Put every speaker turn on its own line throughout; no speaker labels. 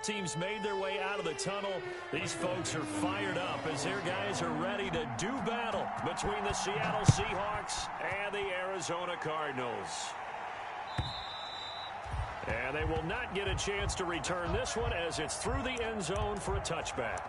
Teams made their way out of the tunnel. These folks are fired up as their guys are ready to do battle between the Seattle Seahawks and the Arizona Cardinals. And they will not get a chance to return this one as it's through the end zone for a touchback.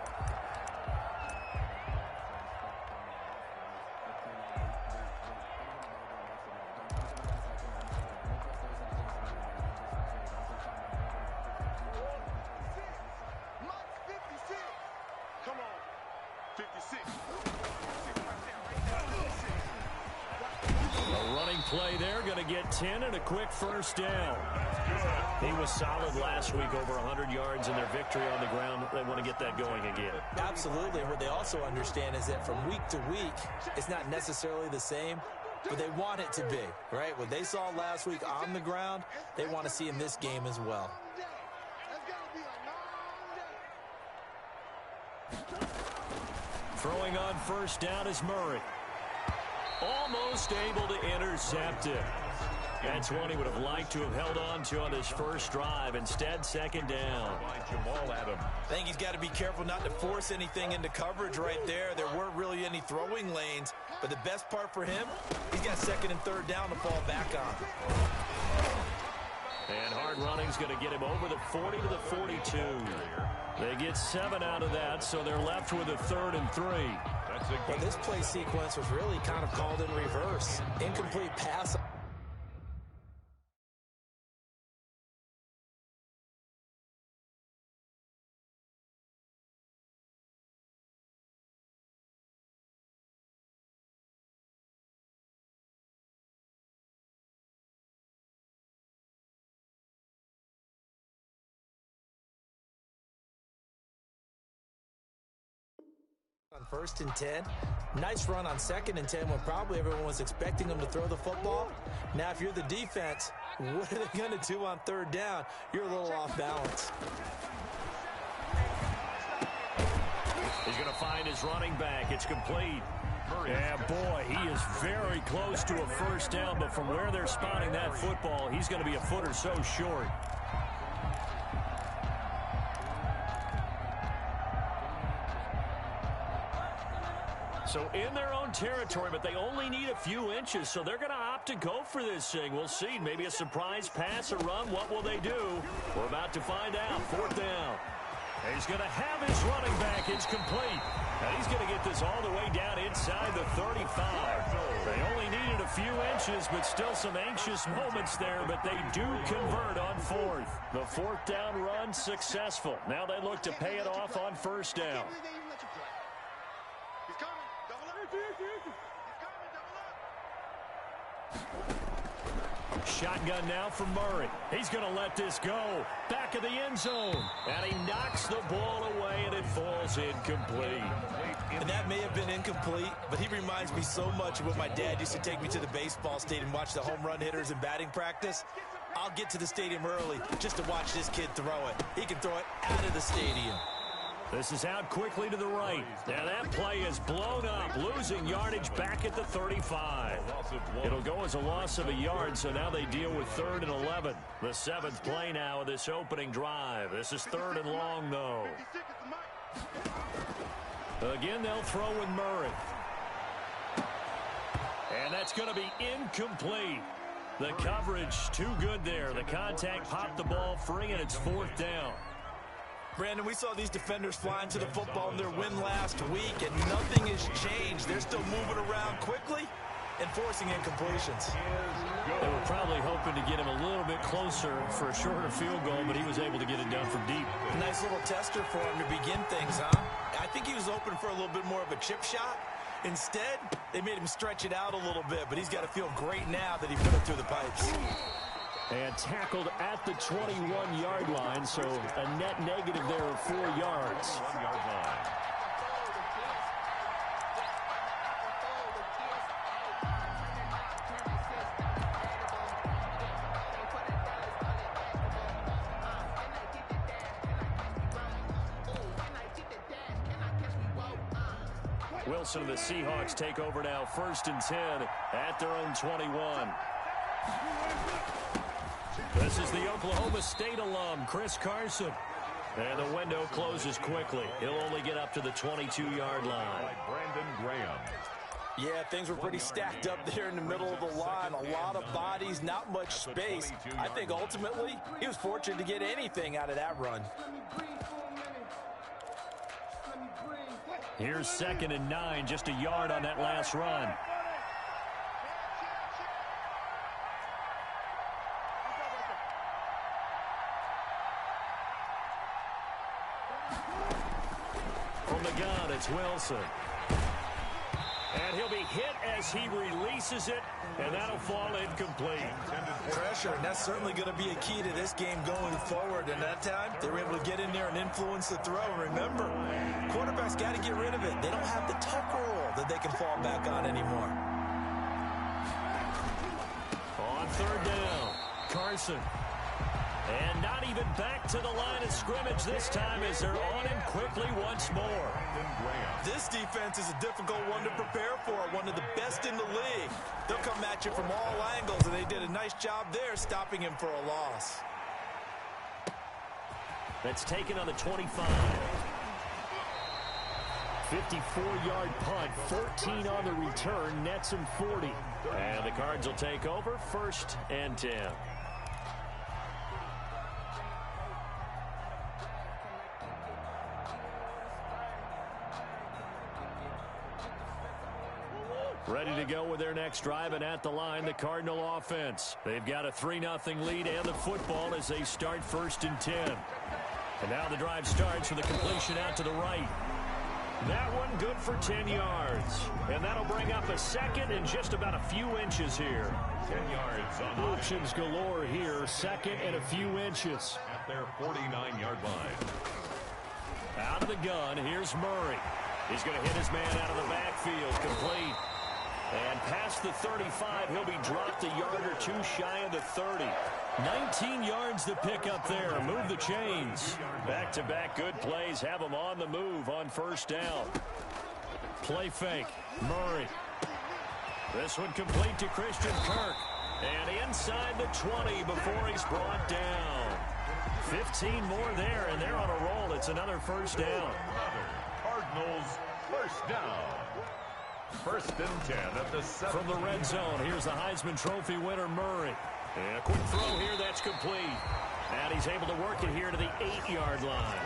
Play there, going to get 10 and a quick first down.
He was solid last week, over 100 yards in their victory on the ground. They want to get that going again.
Absolutely. What they also understand is that from week to week, it's not necessarily the same, but they want it to be, right? What they saw last week on the ground, they want to see in this game as well.
Throwing on first down is Murray. Almost able to intercept it. That's one he would have liked to have held on to on his first drive. Instead, second down.
I think he's got to be careful not to force anything into coverage right there. There weren't really any throwing lanes, but the best part for him, he's got second and third down to fall back on.
And hard running's going to get him over the 40 to the 42. They get 7 out of that, so they're left with a 3rd and 3.
Well, this play sequence was really kind of called in reverse. Incomplete pass. On 1st and 10. Nice run on 2nd and 10 when probably everyone was expecting him to throw the football. Now, if you're the defense, what are they going to do on 3rd down? You're a little off balance.
He's going to find his running back. It's complete. Yeah, boy, he is very close to a first down, but from where they're spotting that football, he's going to be a foot or so short. So in their own territory, but they only need a few inches, so they're going to opt to go for this thing. We'll see. Maybe a surprise pass or run. What will they do? We're about to find out. 4th down. He's going to have his running back. It's complete. And he's going to get this all the way down inside the 35. They only needed a few inches, but still some anxious moments there, but they do convert on 4th. The 4th down run successful. Now they look to pay it off on 1st down. Shotgun now for Murray. He's going to let this go. Back of the end zone. And he knocks the ball away, and it falls incomplete.
And that may have been incomplete, but he reminds me so much of when my dad used to take me to the baseball stadium and watch the home run hitters in batting practice. I'll get to the stadium early just to watch this kid throw it. He can throw it out of the stadium.
This is out quickly to the right. Now that play is blown up, losing yardage back at the 35. It'll go as a loss of a yard, so now they deal with 3rd and 11. The 7th play now of this opening drive. This is 3rd and long, though. Again, they'll throw with Murray. And that's going to be incomplete. The coverage too good there. The contact popped the ball free, and it's 4th down.
Brandon, we saw these defenders flying to the football in their win last week, and nothing has changed. They're still moving around quickly and forcing incompletions.
They were probably hoping to get him a little bit closer for a shorter field goal, but he was able to get it done from deep.
Nice little tester for him to begin things, huh? I think he was open for a little bit more of a chip shot. Instead, they made him stretch it out a little bit, but he's got to feel great now that he put it through the pipes.
And tackled at the 21-yard line, so a net negative there of 4 yards. 1 yard line. Wilson and the Seahawks take over now, 1st and 10 at their own 21. This is the Oklahoma State alum, Chris Carson. And the window closes quickly. He'll only get up to the 22-yard line.
Brandon Graham.
Yeah, things were pretty stacked up there in the middle of the line. A lot of bodies, not much space. I think ultimately he was fortunate to get anything out of that run.
Here's 2nd and 9, just a yard on that last run. From the gun, it's Wilson. And he'll be hit as he releases it, and that'll fall incomplete.
Pressure, and that's certainly going to be a key to this game going forward. And that time, they were able to get in there and influence the throw. Remember, quarterbacks got to get rid of it. They don't have the tuck rule that they can fall back on anymore.
On 3rd down, Carson. And not even back to the line of scrimmage this time as they're on him quickly once more.
This defense is a difficult one to prepare for, one of the best in the league. They'll come at you from all angles, and they did a nice job there stopping him for a loss.
That's taken on the 25. 54-yard punt, 14 on the return, nets him 40. And the Cards will take over, 1st and 10. Ready to go with their next drive, and at the line, the Cardinal offense. They've got a 3-0 lead and the football as they start 1st and 10. And now the drive starts with a completion out to the right. That one good for 10 yards. And that'll bring up a 2nd and just about a few inches here.
10 yards on
options galore here. 2nd and a few inches.
At their 49-yard line.
Out of the gun, here's Murray. He's going to hit his man out of the backfield, complete. And past the 35, he'll be dropped a yard or two shy of the 30. 19 yards to pick up there. Move the chains. Back-to-back good plays have them on the move on 1st down. Play fake. Murray. This one complete to Christian Kirk. And inside the 20 before he's brought down. 15 more there, and they're on a roll. It's another 1st down.
Cardinals 1st down. 1st and 10 at the 7.
From the red zone, here's the Heisman Trophy winner, Murray. And a quick throw here, that's complete. And he's able to work it here to the 8-yard line.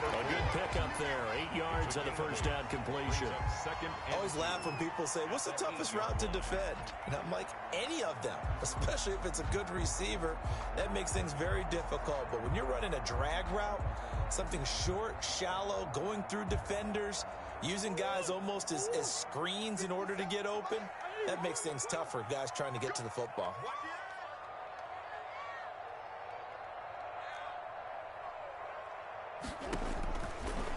A good pickup there. 8 yards on the 1st down completion.
I always laugh when people say, what's the toughest route to defend? And I'm like, any of them, especially if it's a good receiver. That makes things very difficult. But when you're running a drag route, something short, shallow, going through defenders, using guys almost as screens in order to get open, that makes things tough for guys trying to get to the football.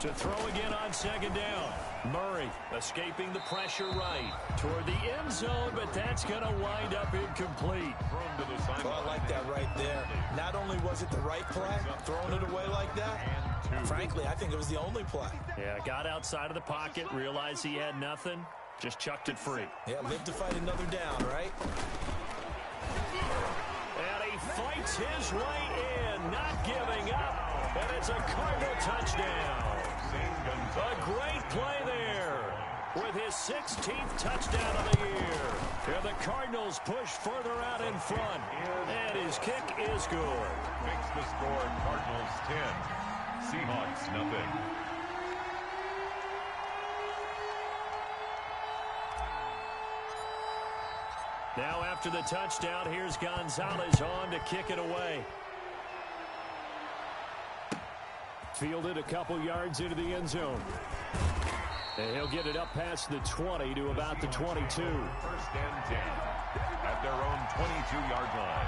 To throw again on 2nd down. Murray escaping the pressure right toward the end zone, but that's going to wind up incomplete.
Well, I like that right there. Not only was it the right play, throwing it away like that, frankly, I think it was the only play.
Yeah, got outside of the pocket, realized he had nothing, just chucked it free.
Yeah, live to fight another down, right?
And he fights his way in, not giving up, and it's a Cardinal touchdown. A great play there with his 16th touchdown of the year. And the Cardinals push further out in front, and his kick is good.
Makes the score Cardinals 10, Seahawks nothing.
Now after the touchdown, here's Gonzalez on to kick it away. Fielded a couple yards into the end zone. And he'll get it up past the 20 to about the 22.
1st and 10 at their own 22-yard line.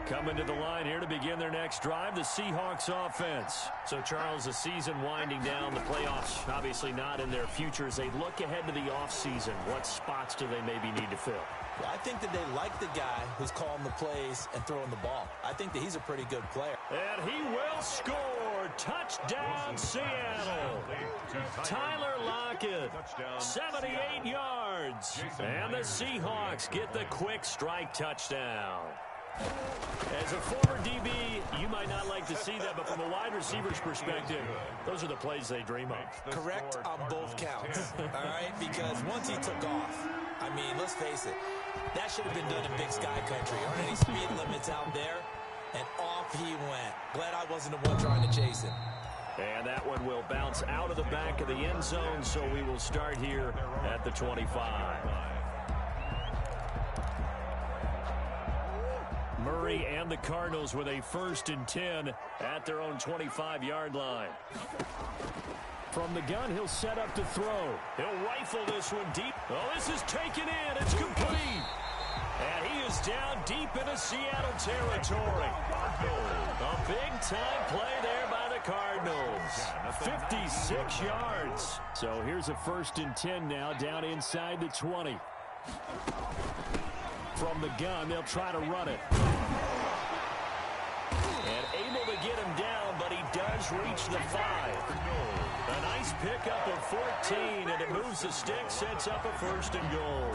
Coming to the line here to begin their next drive, the Seahawks offense. So, Charles, the season winding down, the playoffs obviously not in their future. As they look ahead to the offseason, what spots do they maybe need to fill?
Well, I think that they like the guy who's calling the plays and throwing the ball. I think that he's a pretty good player.
And he will score. Touchdown, Seattle. Tyler Lockett, 78 yards. And the Seahawks get the quick strike touchdown. As a former DB, you might not like to see that, but from a wide receiver's perspective, those are the plays they dream of.
Correct on both counts, all right? Because once he took off, I mean, let's face it, that should have been done in Big Sky Country. Aren't any speed limits out there? And off he went. Glad I wasn't the one trying to chase him.
And that one will bounce out of the back of the end zone, so we will start here at the 25. Murray and the Cardinals with a 1st and 10 at their own 25-yard line. From the gun, he'll set up to throw. He'll rifle this one deep. Oh, this is taken in. It's complete. And he is down deep into Seattle territory. A big-time play there by the Cardinals. 56 yards. So here's a 1st and 10 now down inside the 20. From the gun, they'll try to run it. And able to get him down, but he does reach the 5. A nice pickup of 14, and it moves the stick, sets up a 1st and goal.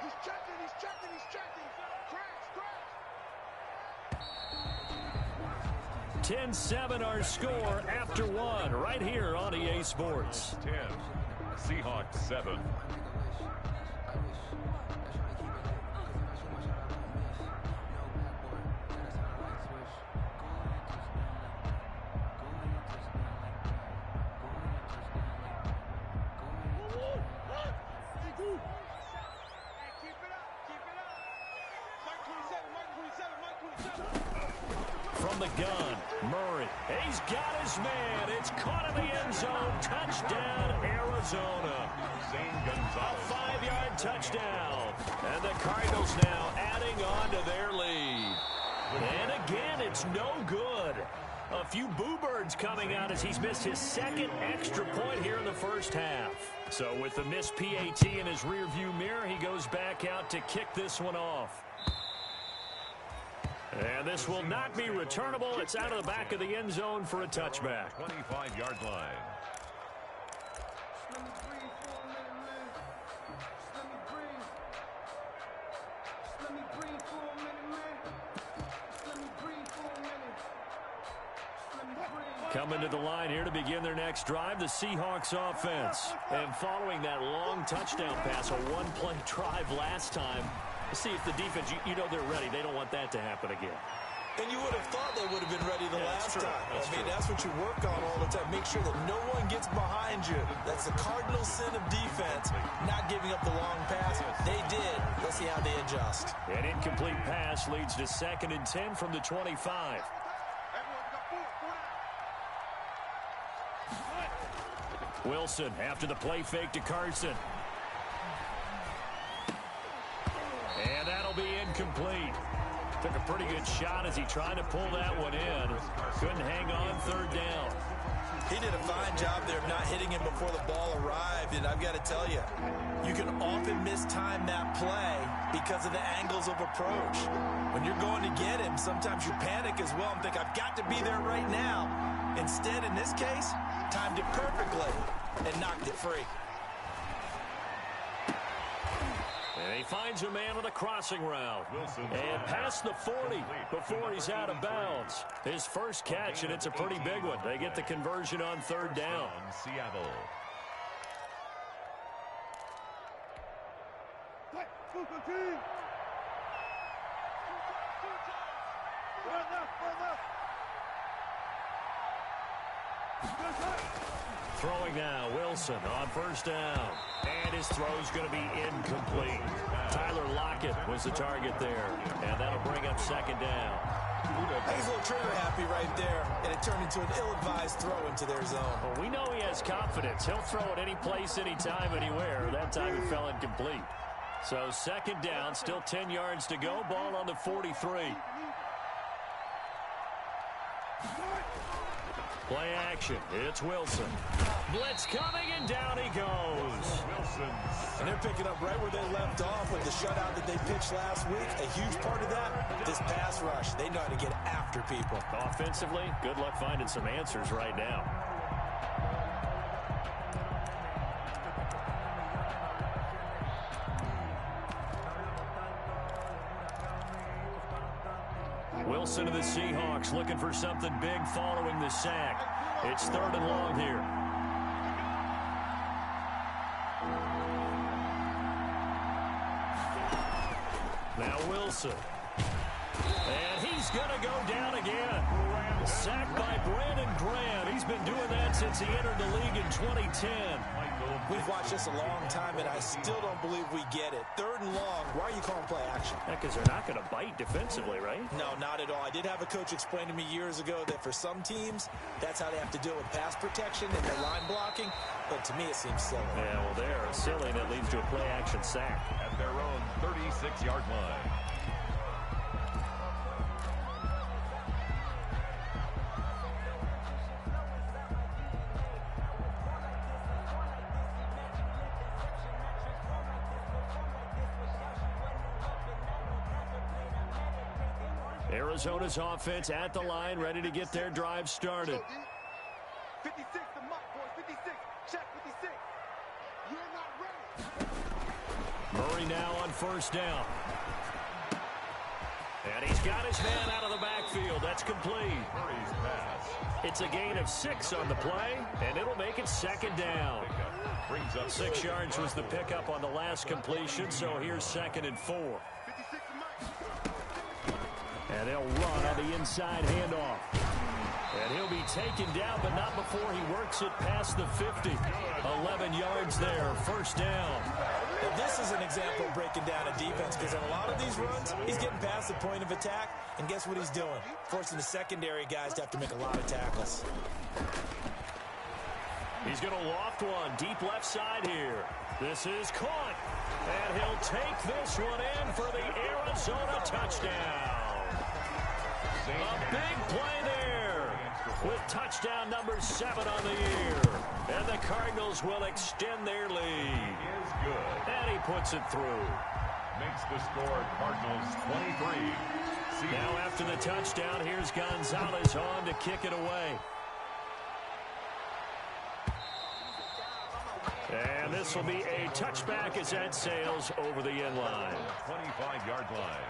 He's 10-7 our score after 1 right here on EA Sports.
10, Seahawks 7.
From the gun, Murray. He's got his man. It's caught in the end zone. Touchdown, Arizona. A 5-yard touchdown. And the Cardinals now adding on to their lead. And again, it's no good. A few boo birds coming out as he's missed his 2nd extra point here in the 1st half. So with the missed PAT in his rearview mirror, he goes back out to kick this one off. And this will not be returnable. It's out of the back of the end zone for a touchback.
25-yard line.
Coming to the line here to begin their next drive, the Seahawks offense. And following that long touchdown pass, a one-play drive last time, see if the defense, you know they're ready. They don't want that to happen again.
And you would have thought they would have been ready the last time. That's what you work on all the time. Make sure that no one gets behind you. That's the cardinal sin of defense, not giving up the long pass. They did. Let's see how they adjust.
An incomplete pass leads to 2nd and 10 from the 25. Wilson after the play fake to Carson. And that'll be incomplete. Took a pretty good shot as he tried to pull that one in. Couldn't hang on 3rd down.
He did a fine job there of not hitting him before the ball arrived. And I've got to tell you, you can often mistime that play because of the angles of approach. When you're going to get him, sometimes you panic as well and think, I've got to be there right now. Instead, in this case, timed it perfectly and knocked it free.
And he finds a man on the crossing route. And past the 40 before he's out of bounds. His first catch, and it's a pretty big one. They get the conversion on 3rd down.
Seattle.
Throwing now, Wilson on 1st down. And his throw's going to be incomplete. Tyler Lockett was the target there. And that'll bring up 2nd down.
He's a little trigger happy right there. And it turned into an ill-advised throw into their zone.
Well, we know he has confidence. He'll throw it any place, anytime, anywhere. That time it fell incomplete. So 2nd down, still 10 yards to go. Ball on the 43. Play action. It's Wilson. Blitz coming, and down he goes.
Wilson.
And they're picking up right where they left off with the shutout that they pitched last week. A huge part of that, this pass rush. They know how to get after people.
Offensively, good luck finding some answers right now. Wilson to the Seahawks looking for something big following the sack. It's 3rd and long here. Now Wilson. And he's going to go down again. Sacked by Brandon Graham. He's been doing that since he entered the league in 2010.
We've watched this a long time, and I still don't believe we get it. 3rd and long. Why are you calling play action?
Because they're not going to bite defensively, right?
No, not at all. I did have a coach explain to me years ago that for some teams, that's how they have to deal with pass protection and their line blocking. But to me, it seems silly.
Yeah, well, they're silly, and it leads to a play-action sack.
At their own 36-yard line.
Arizona's offense at the line, ready to get their drive started.
56, the mark, boys. 56. Check 56. You're not ready.
Murray now on 1st down. And he's got his man out of the backfield. That's complete.
Murray's pass.
It's a gain of 6 on the play, and it'll make it 2nd down.
Brings up
6 yards was the pickup on the last completion, so here's 2nd and 4.
56, the mark.
And they'll run on the inside handoff. And he'll be taken down, but not before he works it past the 50. 11 yards there, 1st down.
Now, this is an example of breaking down a defense, because in a lot of these runs, he's getting past the point of attack, and guess what he's doing? Forcing the secondary guys to have to make a lot of tackles.
He's going to loft one deep left side here. This is caught. And he'll take this one in for the Arizona touchdown. A big play there with touchdown number 7 on the year. And the Cardinals will extend their lead.
Is good.
And he puts it through.
Makes the score Cardinals 23.
Now after the touchdown, here's Gonzalez on to kick it away. And this will be a touchback as that sails over the end line.
25-yard line.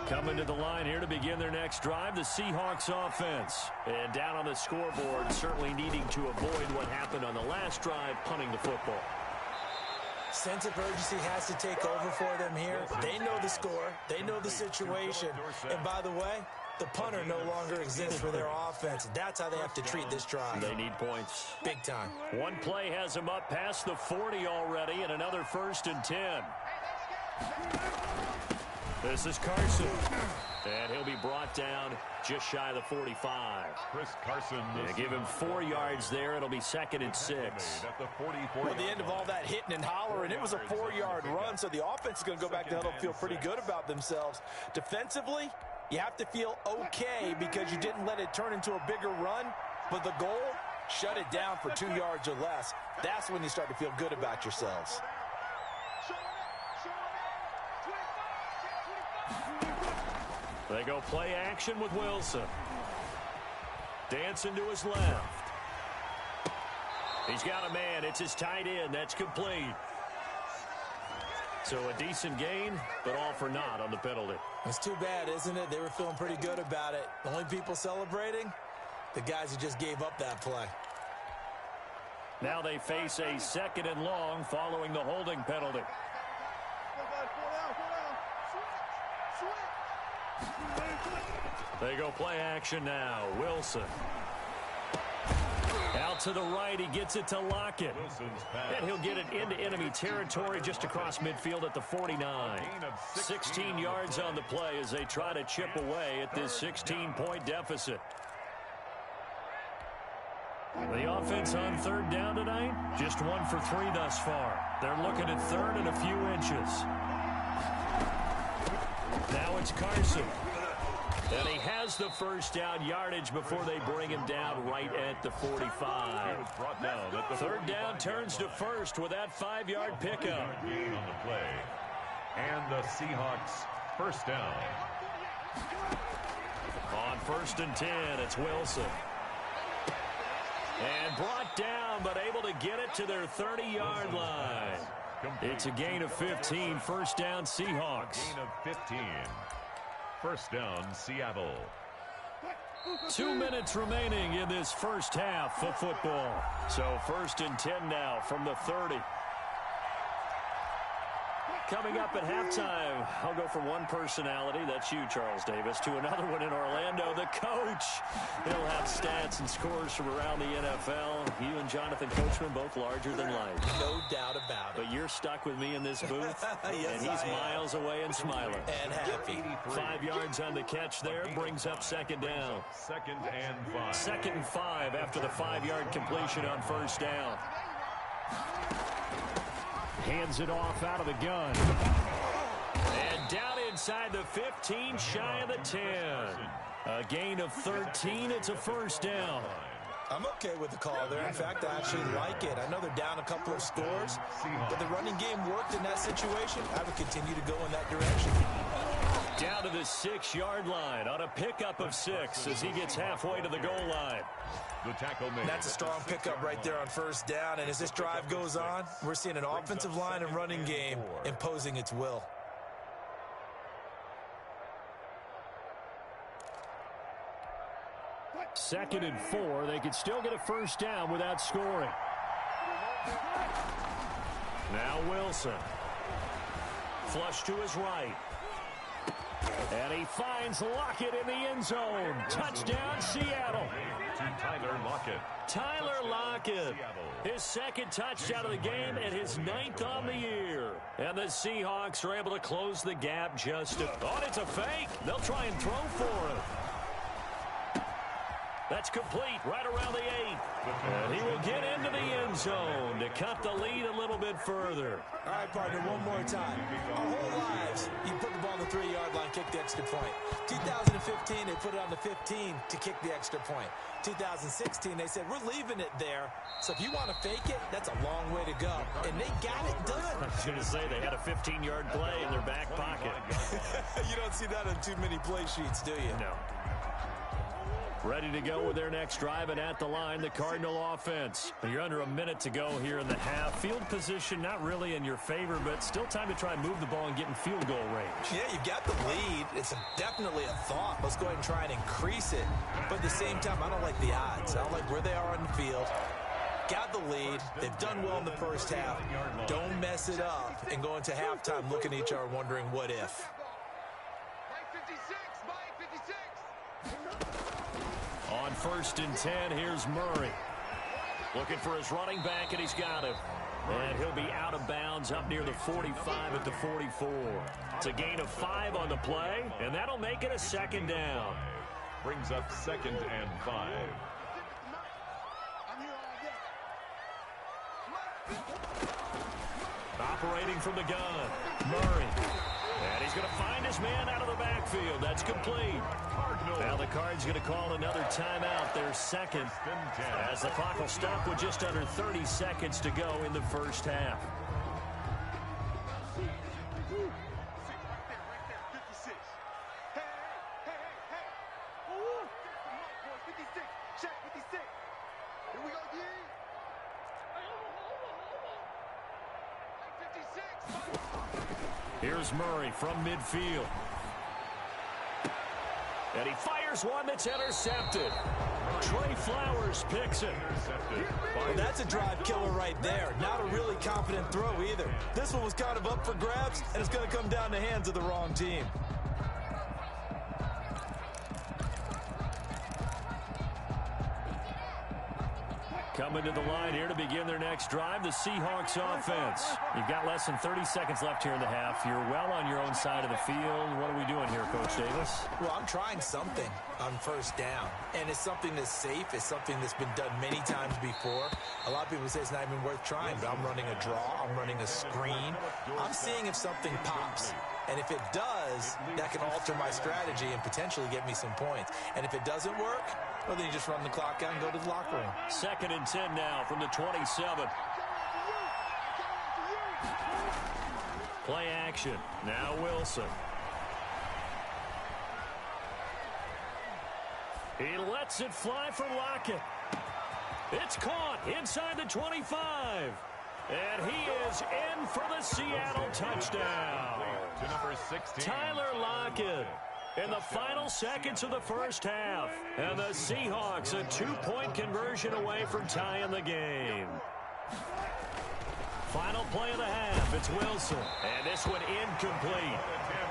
Coming to the line here to begin their next drive, the Seahawks offense. And down on the scoreboard, certainly needing to avoid what happened on the last drive, punting the football.
Sense of urgency has to take over for them here. They know the score. They know the situation. And by the way, the punter no longer exists for their offense. That's how they have to treat this drive.
They need points.
Big time.
One play has them up past the 40 already, and another 1st and 10. This is Carson. And he'll be brought down just shy of the 45.
Chris Carson.
Give him 4 yards there. It'll be 2nd and 6.
At the 44.
Well, at the end of all that hitting and hollering, it was a 4-yard run, so the offense is going to go back to huddle and feel pretty good about themselves. Defensively, you have to feel okay because you didn't let it turn into a bigger run, but the goal, shut it down for 2 yards or less. That's when you start to feel good about yourselves.
They go play action with Wilson. Dancing to his left. He's got a man. It's his tight end. That's complete. So a decent gain, but all for naught on the penalty.
It's too bad, isn't it? They were feeling pretty good about it. The only people celebrating, the guys who just gave up that play.
Now they face a 2nd and long following the holding penalty. They go play action now. Wilson. Out to the right, he gets it to Lockett. And he'll get it into enemy territory just across midfield at the 49. 16 yards on the play as they try to chip away at this 16-point deficit. The offense on third down tonight, just 1 for 3 thus far. They're looking at third and a few inches. Now it's Carson. And he has the first down yardage before they bring him down right at the 45. Third down turns to first with that 5-yard pickup.
Gain on the play. And the Seahawks first down.
On 1st and 10, it's Wilson. And brought down, but able to get it to their 30-yard line. It's a gain of 15, first down Seahawks.
Gain of 15. First down, Seattle.
2 minutes remaining in this first half of football. So 1st and 10 now from the 30. Coming up at halftime, I'll go from one personality, that's you, Charles Davis, to another one in Orlando, the coach. He'll have stats and scores from around the NFL. You and Jonathan Coachman, both larger than life.
No doubt about it.
But you're stuck with me in this booth,
Yes,
and he's miles away and smiling.
And happy.
5 yards on the catch there, brings up second down.
2nd and 5.
2nd and 5 after the 5-yard completion on first down. Hands it off out of the gun. And down inside the 15, shy of the 10. A gain of 13. It's a first down.
I'm okay with the call there. In fact, I actually like it. I know they're down a couple of scores, but the running game worked in that situation. I would continue to go in that direction.
Down to the 6-yard line on a pickup of 6 as he gets halfway to the goal line.
The tackle made.
That's a strong pickup right there on first down. And as this drive goes on, we're seeing an offensive line and running game imposing its will.
Second and 4. They could still get a first down without scoring. Now Wilson. Flush to his right. And he finds Lockett in the end zone. Touchdown, Seattle.
To Tyler Lockett.
Tyler Lockett, his 2nd touchdown of the game and his 9th on the year. And the Seahawks are able to close the gap just a... Oh, it's a fake. They'll try and throw for him. That's complete right around the 8. And he will get into the end zone to cut the lead a little bit further.
All right, partner, one more time. Our whole lives, you put the ball on the 3-yard line, kick the extra point. 2015, they put it on the 15 to kick the extra point. 2016, they said, we're leaving it there. So if you want to fake it, that's a long way to go. And they got it done.
I was going to say they had a 15-yard play in their back pocket.
You don't see that on too many play sheets, do you?
No. Ready to go with their next drive, and at the line, the Cardinal offense. You're under a minute to go here in the half. Field position not really in your favor, but still time to try and move the ball and get in field goal range.
Yeah, you've got the lead. It's definitely a thought. Let's go ahead and try and increase it. But at the same time, I don't like the odds. I don't like where they are on the field. Got the lead. They've done well in the first half. Don't mess it up and go into halftime looking at each other wondering what if.
On 1st and 10, here's Murray. Looking for his running back, and he's got him. And he'll be out of bounds up near the 45 at the 44. It's a gain of 5 on the play, and that'll make it a 2nd down.
Brings up 2nd and 5.
Operating from the gun, Murray. And he's going to find his man out of the backfield. That's complete. Now the Cards going to call another timeout, their 2nd, as the clock will stop with just under 30 seconds to go in the first half. Here's Murray from midfield. And he fires one that's intercepted. Trey Flowers picks it.
Well, that's a drive killer right there. Not a really confident throw either. This one was kind of up for grabs, and it's going to come down the hands of the wrong team.
Coming to the line here to begin their next drive, the Seahawks offense. You've got less than 30 seconds left here in the half. You're well on your own side of the field. What are we doing here, Coach Davis?
Well, I'm trying something on first down, and it's something that's safe. It's something that's been done many times before. A lot of people say it's not even worth trying, but I'm running a draw. I'm running a screen. I'm seeing if something pops. And if it does, that can alter my strategy and potentially get me some points. And if it doesn't work, well, then you just run the clock out and go to the locker room.
2nd and 10 now from the 27. Play action. Now Wilson. He lets it fly for Lockett. It's caught inside the 25. And he is in for the Seattle touchdown.
To number 16.
Tyler Lockett in the final seconds of the first half. And the Seahawks a 2-point conversion away from tying the game. Final play of the half. It's Wilson. And this one incomplete.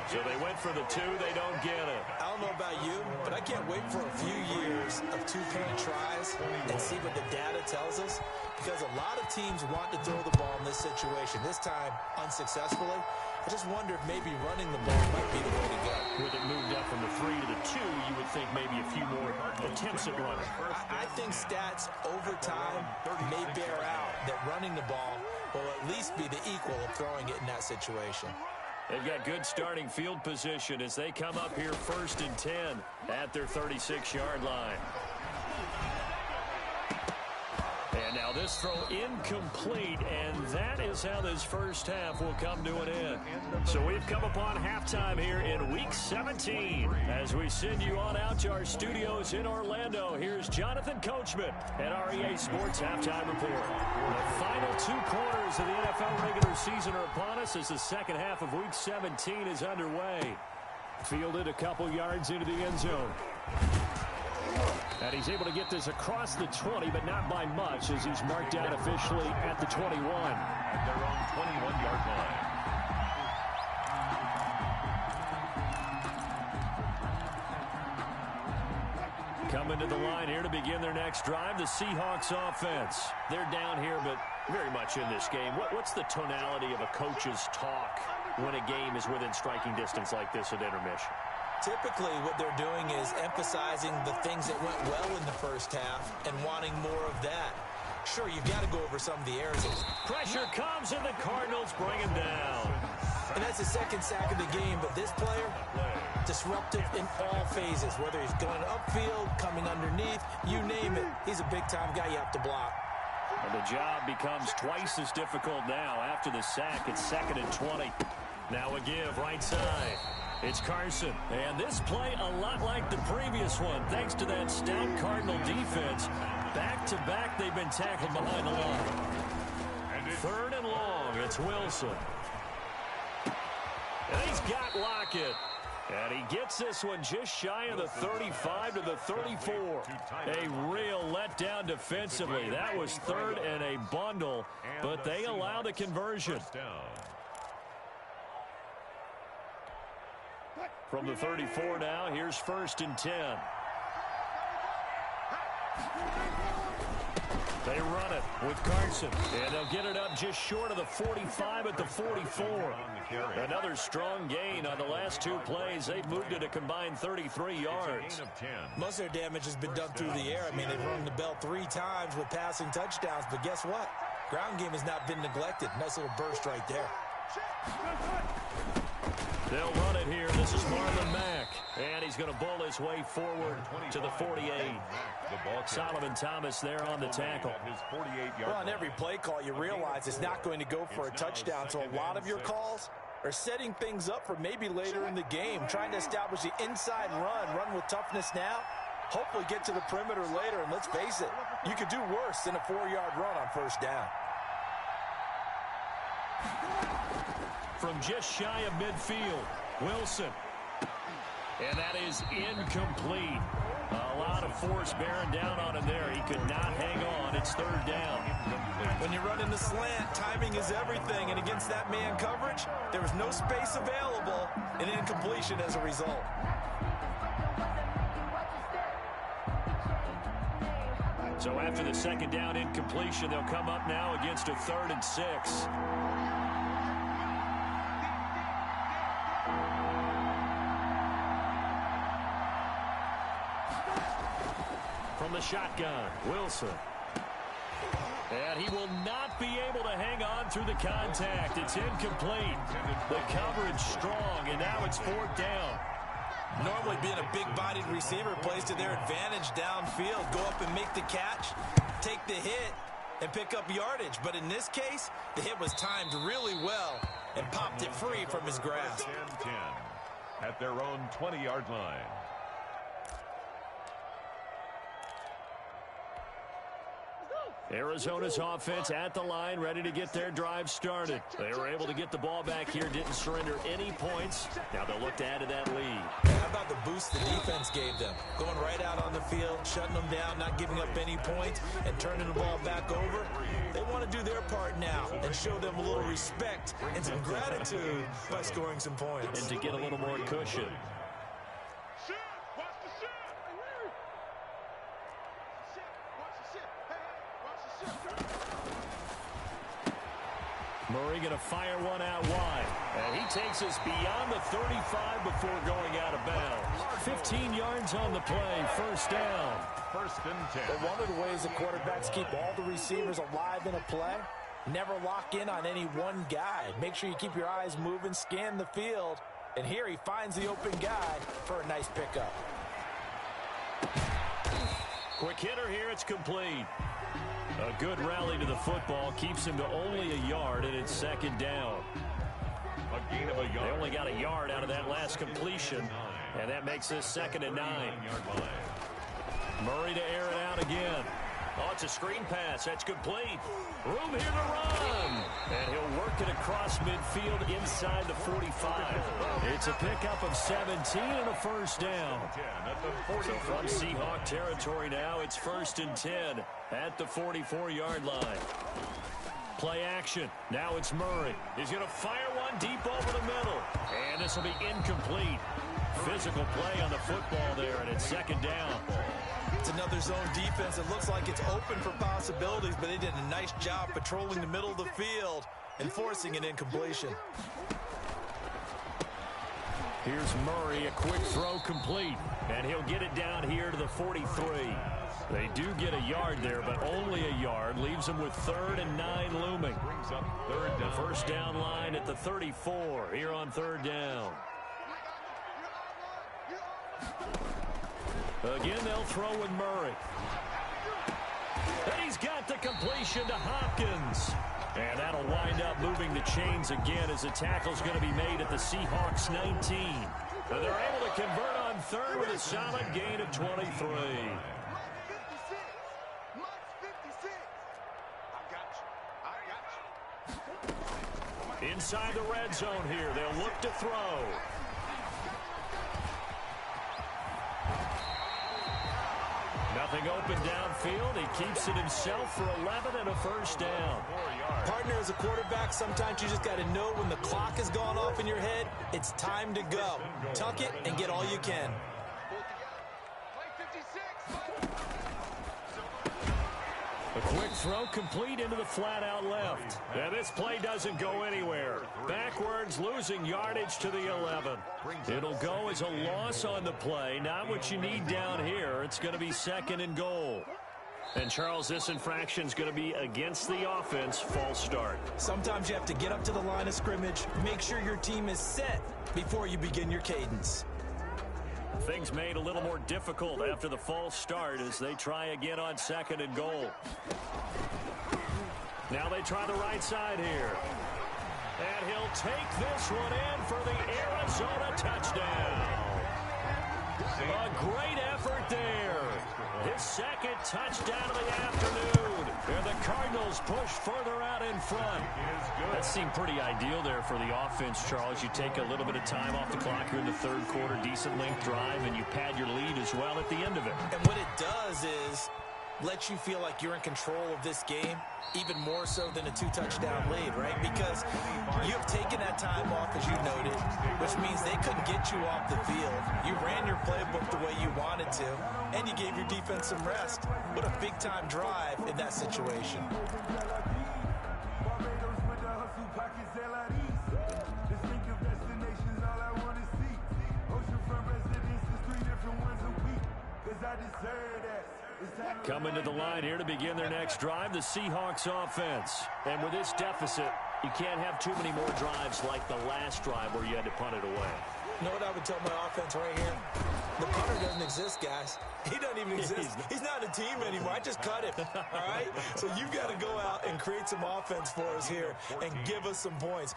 So they went for the 2. They don't get it.
I don't know about you, but I can't wait for a few years of 2-point tries and see what the data tells us. Because a lot of teams want to throw the ball in this situation. This time, unsuccessfully. I just wonder if maybe running the ball might be the way to go.
With it moved up from the 3 to the 2, you would think maybe a few more attempts at running.
I think stats over time may bear out that running the ball will at least be the equal of throwing it in that situation.
They've got good starting field position as they come up here 1st and 10 at their 36-yard line. And now this throw incomplete, and that is how this first half will come to an end. So we've come upon halftime here in Week 17. As we send you on out to our studios in Orlando, here's Jonathan Coachman at REA Sports Halftime Report. The final 2 quarters of the NFL regular season are upon us as the second half of Week 17 is underway. Fielded a couple yards into the end zone. And he's able to get this across the 20, but not by much, as he's marked out officially at the 21.
At their own 21-yard line.
Coming to the line here to begin their next drive, the Seahawks offense. They're down here, but very much in this game. What's the tonality of a coach's talk when a game is within striking distance like this at intermission?
Typically, what they're doing is emphasizing the things that went well in the first half and wanting more of that. Sure, you've got to go over some of the errors.
Pressure comes, and the Cardinals bring him down.
And that's the second sack of the game, but this player, disruptive in all phases, whether he's going upfield, coming underneath, you name it. He's a big-time guy you have to block.
And the job becomes twice as difficult now after the sack. It's 2nd and 20. Now a give right side. It's Carson, and this play a lot like the previous one. Thanks to that stout Cardinal defense, back-to-back they've been tackled behind the line. 3rd and long, it's Wilson. And he's got Lockett. And he gets this one just shy of the 35 to the 34. A real letdown defensively. That was 3rd and a bundle, but they allow the conversion. From the 34 now, here's 1st and 10. They run it with Carson, and they'll get it up just short of the 45 at the 44. Another strong gain on the last 2 plays. They've moved it a combined 33 yards.
Most of their damage has been done through the air. I mean, they've rung the bell 3 times with passing touchdowns, but guess what? Ground game has not been neglected. Nice little burst right there.
They'll run it here. This is Marlon Mack. And he's going to bowl his way forward to the 48. Solomon Thomas there on the tackle.
Well, on every play call, you realize it's not going to go for a touchdown. So a lot of your calls are setting things up for maybe later in the game, trying to establish the inside run with toughness now, hopefully get to the perimeter later. And let's face it, you could do worse than a 4-yard run on first down.
From just shy of midfield, Wilson. And that is incomplete. A lot of force bearing down on him there. He could not hang on. It's 3rd down.
When you run in the slant, timing is everything. And against that man coverage, there was no space available, and incompletion as a result.
So after the second down incompletion, they'll come up now against a 3rd and 6. From the shotgun, Wilson. And he will not be able to hang on through the contact. It's incomplete. The coverage strong, and now it's 4th down.
Normally being a big-bodied receiver plays to their advantage downfield. Go up and make the catch, take the hit, and pick up yardage. But in this case, the hit was timed really well and popped it free from his grasp.
10-10 at their own 20-yard line.
Arizona's offense at the line, ready to get their drive started. They were able to get the ball back here, didn't surrender any points. Now they'll look to add to that lead.
How about the boost the defense gave them? Going right out on the field, shutting them down, not giving up any points, and turning the ball back over. They want to do their part now and show them a little respect and some gratitude by scoring some points.
And to get a little more cushion. Murray going to fire one out wide. And he takes us beyond the 35 before going out of bounds. 15 yards on the play, 1st down.
1st and 10.
But one of the ways the quarterbacks keep all the receivers alive in a play, never lock in on any one guy. Make sure you keep your eyes moving, scan the field. And here he finds the open guy for a nice pickup.
Quick hitter here, it's complete. A good rally to the football keeps him to only a yard, and it's 2nd down.
A gain of a yard.
They only got a yard out of that last completion, and that makes this 2nd and 9. Murray to air it out again. Oh, it's a screen pass. That's complete. Room here to run. And he'll work it across midfield inside the 45. It's a pickup of 17 and a 1st down. So from Seahawk territory now, it's 1st and 10 at the 44-yard line. Play action. Now it's Murray. He's going to fire one deep over the middle. And this will be incomplete. Physical play on the football there, and it's 2nd down.
It's another zone defense. It looks like it's open for possibilities, but they did a nice job patrolling the middle of the field and forcing an incompletion.
Here's Murray, a quick throw complete, and he'll get it down here to the 43. They do get a yard there, but only a yard. Leaves them with 3rd and 9 looming.
Brings up 3rd down.
The 1st down line at the 34 here on 3rd down. Again, they'll throw with Murray. And he's got the completion to Hopkins. And that'll wind up moving the chains again as the tackle's going to be made at the Seahawks 19. And they're able to convert on 3rd with a solid gain of 23. Inside the red zone here, they'll look to throw. Nothing open downfield. He keeps it himself for 11 and a 1st down.
Partner, as a quarterback, sometimes you just got to know when the clock has gone off in your head, it's time to go. Tuck it and get all you can.
A quick throw complete into the flat out left. And this play doesn't go anywhere. Backwards, losing yardage to the 11. It'll go as a loss on the play. Not what you need down here. It's going to be 2nd and goal. And, Charles, this infraction is going to be against the offense. False start.
Sometimes you have to get up to the line of scrimmage, make sure your team is set before you begin your cadence.
Things made a little more difficult after the false start as they try again on 2nd and goal. Now they try the right side here. And he'll take this one in for the Arizona touchdown. A great effort there. His 2nd touchdown of the afternoon. And the Cardinals push further out in front. That seemed pretty ideal there for the offense, Charles. You take a little bit of time off the clock here in the 3rd quarter, decent length drive, and you pad your lead as well at the end of it.
And what it does is let you feel like you're in control of this game, even more so than a 2-touchdown lead, right? Because you have taken that time off, as you noted, which means they couldn't get you off the field. You ran your playbook the way you wanted to, and you gave your defense some rest. What a big-time drive in that situation.
Coming to the line here to begin their next drive, the Seahawks offense. And with this deficit, you can't have too many more drives like the last drive where you had to punt it away.
You know what I would tell my offense right here? The punter doesn't exist, guys. He doesn't even exist. He's not a team anymore. I just cut him, all right? So you've got to go out and create some offense for us here and give us some points.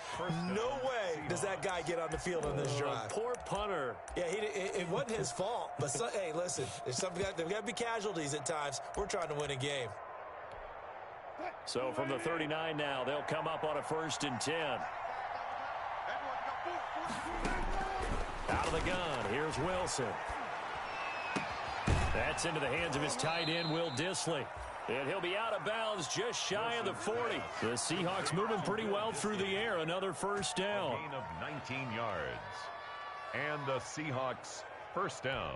No way does that guy get on the field on this drive.
Poor punter.
Yeah, it wasn't his fault. But, hey, listen, there's got to be casualties at times. We're trying to win a game.
So from the 39 now, they'll come up on a 1st and 10. Out of the gun, here's Wilson. That's into the hands of his tight end, Will Dissly. And he'll be out of bounds just shy of the 40. The Seahawks moving pretty well through the air. Another 1st down.
Gain of 19 yards. And the Seahawks 1st down.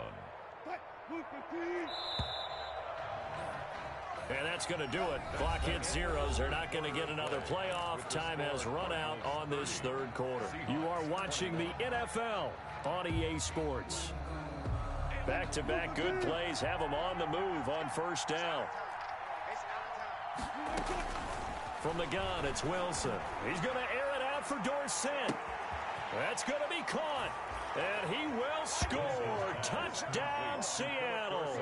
And that's going to do it. Clock hits zeros. They're not going to get another playoff. Time has run out on this 3rd quarter. You are watching the NFL on EA Sports. Back-to-back good plays have them on the move on 1st down. From the gun, it's Wilson. He's going to air it out for Dorsett. That's going to be caught. And he will score. Touchdown, Seattle.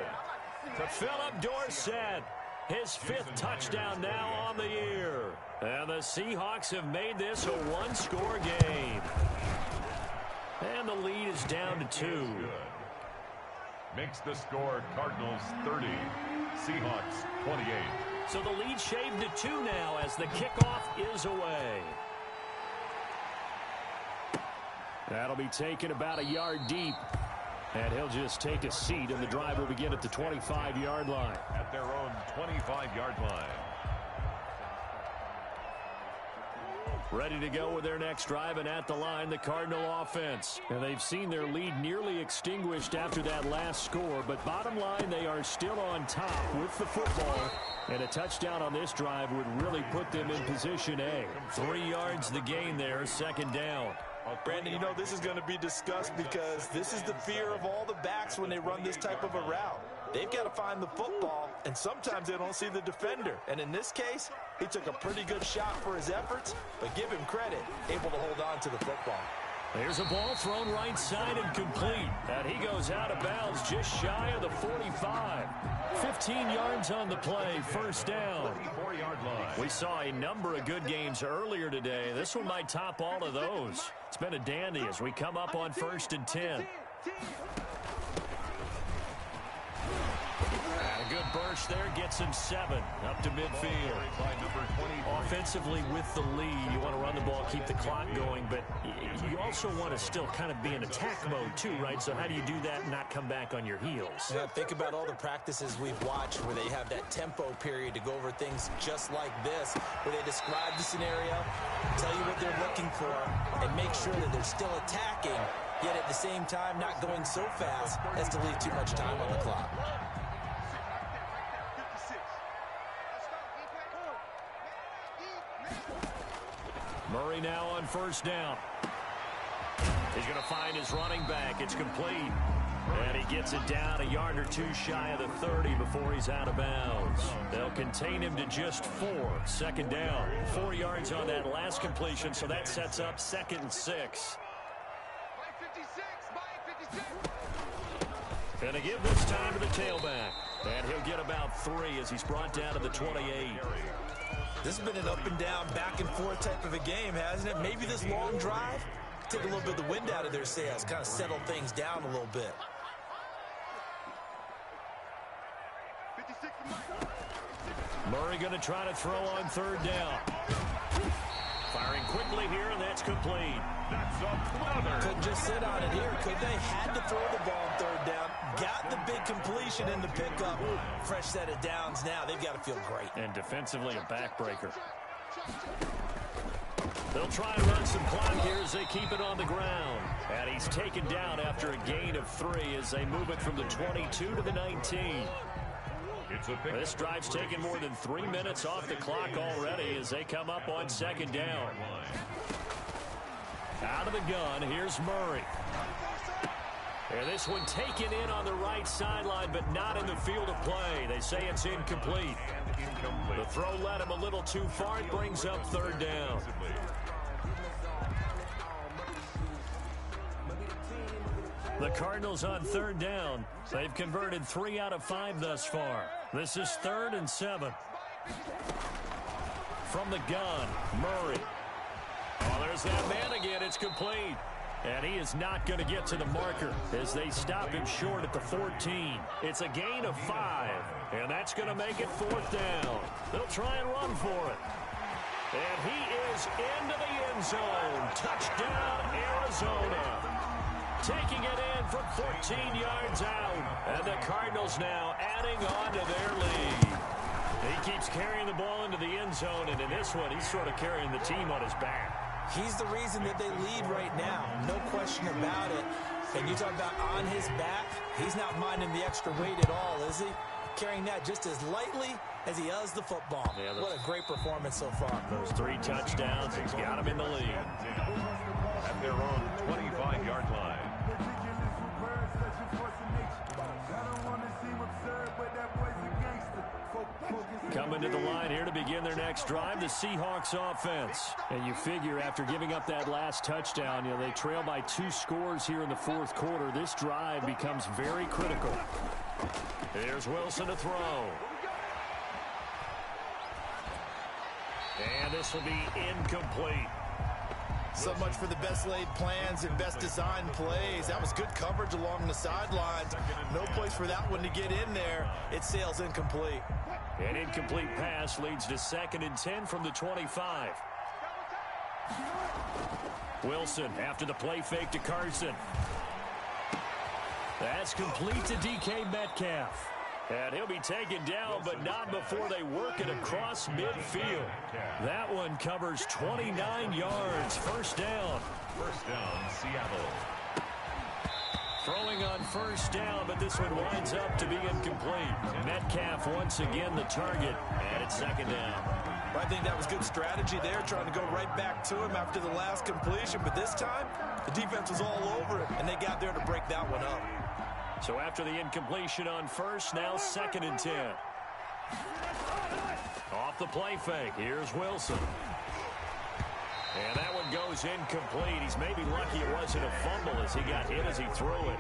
To Philip Dorsett. His 5th touchdown now on the year. And the Seahawks have made this a 1-score game. And the lead is down to 2.
Makes the score Cardinals 30, Seahawks 28.
So the lead shaved to 2 now as the kickoff is away. That'll be taken about a yard deep. And he'll just take a seat, and the drive will begin at the 25-yard line.
At their own 25-yard line.
Ready to go with their next drive, and at the line, the Cardinal offense. And they've seen their lead nearly extinguished after that last score, but bottom line, they are still on top with the football. And a touchdown on this drive would really put them in position A. 3 yards the gain there, 2nd down.
Brandon, you know this is going to be discussed because this is the fear of all the backs when they run this type of a route. They've got to find the football, and sometimes they don't see the defender. And in this case, he took a pretty good shot for his efforts, but give him credit, able to hold on to the football.
There's a ball thrown right side and complete. And he goes out of bounds just shy of the 45. 15 yards on the play, 1st down.
34-yard line.
We saw a number of good games earlier today. This one might top all of those. It's been a dandy as we come up on 1st and 10. A good burst there gets him 7 up to midfield. Offensively with the lead, you want to run the ball, keep the clock going, but you also want to still kind of be in attack mode too, right? So how do you do that and not come back on your heels?
Yeah, think about all the practices we've watched where they have that tempo period to go over things just like this, where they describe the scenario, tell you what they're looking for, and make sure that they're still attacking, yet at the same time not going so fast as to leave too much time on the clock.
Murray now on 1st down. He's going to find his running back. It's complete. And he gets it down a yard or 2 shy of the 30 before he's out of bounds. They'll contain him to just 4. 2nd down. 4 yards on that last completion, so that sets up 2nd and 6. And to give this time to the tailback. And he'll get about 3 as he's brought down to the 28.
This has been an up and down, back and forth type of a game, hasn't it? Maybe this long drive take a little bit of the wind out of their sails, kind of settle things down a little bit.
Murray going to try to throw on 3rd down. Firing quickly here, and that's complete.
Couldn't just sit on it here, could they? Had to throw the ball on 3rd down. Got the big completion in the pickup. Fresh set of downs now. They've got to feel great.
And defensively, a backbreaker. They'll try and run some clock here as keep it on the ground. And he's taken down after a gain of 3 as they move it from the 22 to the 19. This drive's taken more than 3 minutes off the clock already as they come up on second down. Out of the gun, here's Murray. And this one taken in on the right sideline, but not in the field of play. They say it's incomplete. The throw led him a little too far. It brings up third down. The Cardinals on third down. They've converted 3 out of 5 thus far. This is 3rd and 7. From the gun, Murray. Oh, there's that man again. It's complete. And he is not going to get to the marker as they stop him short at the 14. It's a gain of 5, and that's going to make it 4th down. They'll try and run for it. And he is into the end zone. Touchdown, Arizona. Taking it in from 14 yards out. And the Cardinals now adding on to their lead. He keeps carrying the ball into the end zone, and in this one, he's sort of carrying the team on his back.
He's the reason that they lead right now. No question about it. And you talk about on his back, he's not minding the extra weight at all, is he? Carrying that just as lightly as he does the football. Yeah, what a great performance so far.
Those 3 touchdowns, he's got him in the lead.
At their own 25-yard line.
Coming to the line here to begin their next drive, the Seahawks offense. And you figure after giving up that last touchdown, they trail by 2 scores here in the 4th quarter. This drive becomes very critical. Here's Wilson to throw. And this will be incomplete.
So much for the best laid plans and best designed plays. That was good coverage along the sidelines. No place for that one to get in there. It sails incomplete.
An incomplete pass leads to 2nd and 10 from the 25. Wilson after the play fake to Carson. That's complete to DK Metcalf. And he'll be taken down, but not before they work it across midfield. That one covers 29 yards. First down.
First down, Seattle.
Throwing on first down, but this one winds up to be incomplete. Metcalf once again the target, and it's 2nd down.
I think that was good strategy there, trying to go right back to him after the last completion. But this time, the defense was all over it, and they got there to break that one up.
So after the incompletion on first, now 2nd and 10. Off the play fake, here's Wilson. And that one goes incomplete. He's maybe lucky it wasn't a fumble as he got hit as he threw it.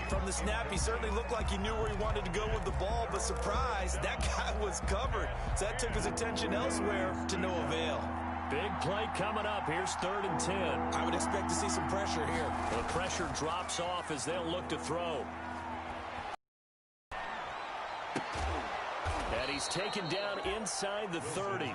From the snap, he certainly looked like he knew where he wanted to go with the ball, but surprise, that guy was covered. So that took his attention elsewhere to no avail.
Big play coming up. Here's 3rd and 10.
I would expect to see some pressure here.
The pressure drops off as they'll look to throw. And he's taken down inside the 30.